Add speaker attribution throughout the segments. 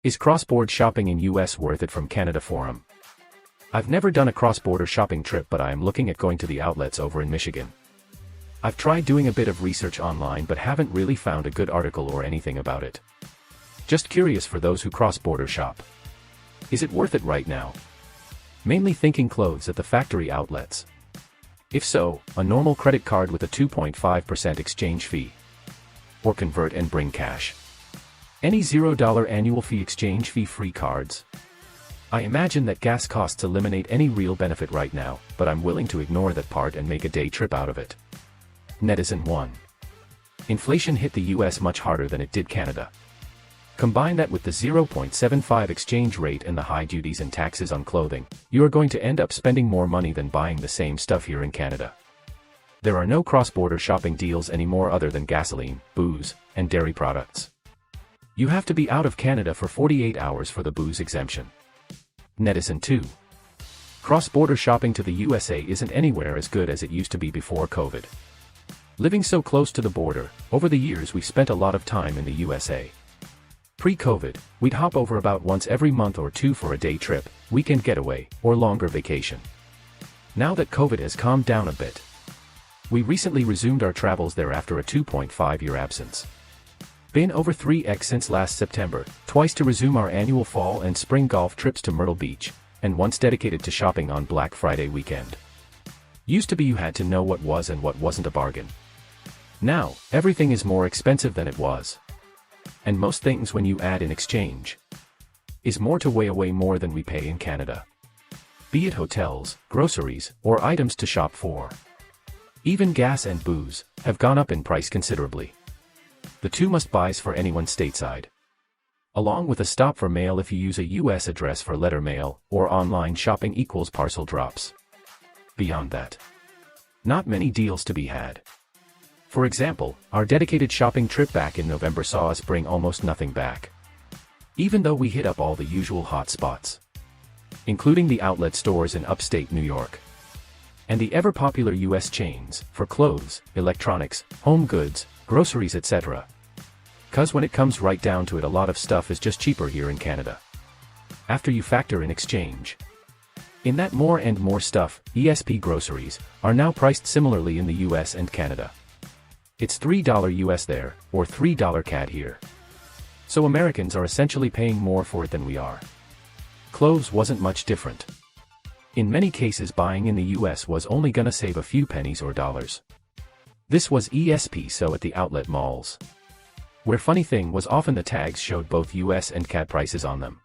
Speaker 1: Is cross-border shopping in US worth it? From Canada Forum. I've never done a cross-border shopping trip, but I am looking at going to the outlets over in Michigan. I've tried doing a bit of research online but haven't really found a good article or anything about it. Just curious for those who cross-border shop. Is it worth it right now? Mainly thinking clothes at the factory outlets. If so, a normal credit card with a 2.5% exchange fee. Or convert and bring cash. Any $0 annual fee exchange fee free cards. I imagine that gas costs eliminate any real benefit right now, but I'm willing to ignore that part and make a day trip out of it. Netizen 1. Inflation hit the US much harder than it did Canada. Combine that with the 0.75 exchange rate and the high duties and taxes on clothing, you are going to end up spending more money than buying the same stuff here in Canada. There are no cross-border shopping deals anymore other than gasoline, booze, and dairy products. You have to be out of Canada for 48 hours for the booze exemption. Netizen 2. Cross-border shopping to the USA isn't anywhere as good as it used to be before COVID. Living so close to the border, over the years we've spent a lot of time in the USA. Pre-COVID, we'd hop over about once every month or two for a day trip, weekend getaway, or longer vacation. Now that COVID has calmed down a bit, we recently resumed our travels there after a 2.5-year absence. Been over 3x since last September, twice to resume our annual fall and spring golf trips to Myrtle Beach, and once dedicated to shopping on Black Friday weekend. Used to be you had to know what was and what wasn't a bargain. Now, everything is more expensive than it was. And most things when you add in exchange is more to way more than we pay in Canada. Be it hotels, groceries, or items to shop for. Even gas and booze have gone up in price considerably. The two must-buys for anyone stateside. Along with a stop for mail if you use a US address for letter mail, or online shopping equals parcel drops. Beyond that, not many deals to be had. For example, our dedicated shopping trip back in November saw us bring almost nothing back. Even though we hit up all the usual hot spots, including the outlet stores in upstate New York, and the ever-popular US chains, for clothes, electronics, home goods, groceries etc. Cause when it comes right down to it, a lot of stuff is just cheaper here in Canada. After you factor in exchange. In that more and more stuff, ESP groceries, are now priced similarly in the US and Canada. It's $3 US there, or $3 CAD here. So Americans are essentially paying more for it than we are. Clothes wasn't much different. In many cases buying in the US was only gonna save a few pennies or dollars. This was ESP, so at the outlet malls, where funny thing was often the tags showed both US and CAD prices on them.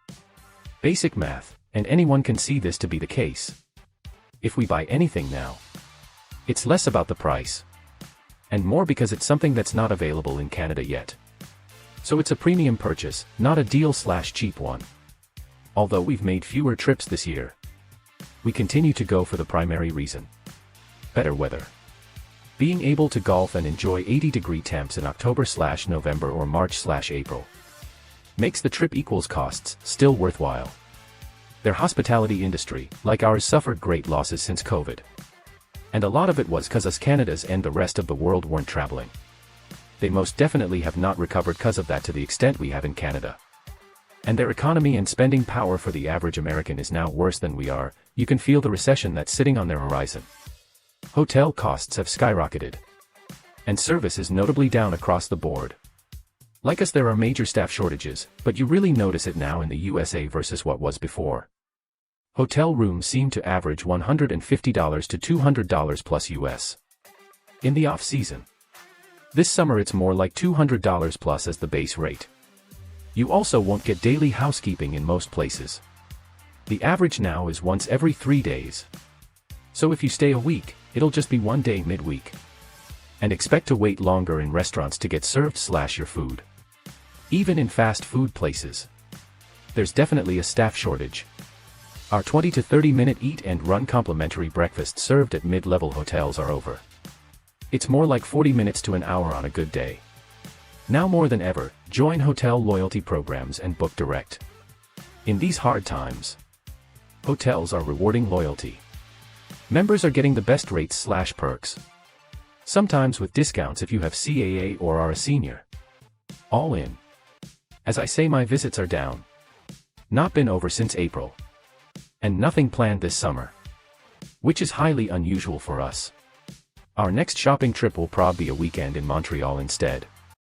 Speaker 1: Basic math, and anyone can see this to be the case. If we buy anything now, it's less about the price, and more because it's something that's not available in Canada yet. So it's a premium purchase, not a deal/cheap one. Although we've made fewer trips this year, we continue to go for the primary reason: better weather. Being able to golf and enjoy 80-degree temps in October/November or March/April makes the trip equals costs still worthwhile. Their hospitality industry, like ours, suffered great losses since COVID. And a lot of it was cause us Canada's and the rest of the world weren't traveling. They most definitely have not recovered cause of that to the extent we have in Canada. And their economy and spending power for the average American is now worse than we are. You can feel the recession that's sitting on their horizon. Hotel costs have skyrocketed. And service is notably down across the board. Like us, there are major staff shortages, but you really notice it now in the USA versus what was before. Hotel rooms seem to average $150 to $200 plus US. In the off-season. This summer it's more like $200 plus as the base rate. You also won't get daily housekeeping in most places. The average now is once every 3 days. So if you stay a week, it'll just be one day midweek. And expect to wait longer in restaurants to get served/your food. Even in fast food places, there's definitely a staff shortage. Our 20 to 30 minute eat and run complimentary breakfast served at mid-level hotels are over. It's more like 40 minutes to an hour on a good day. Now more than ever, join hotel loyalty programs and book direct. In these hard times, hotels are rewarding loyalty. Members are getting the best rates/perks. Sometimes with discounts if you have CAA or are a senior. All in. As I say, my visits are down, Not been over since April. And nothing planned this summer. Which is highly unusual for us. Our next shopping trip will probably be a weekend in Montreal instead.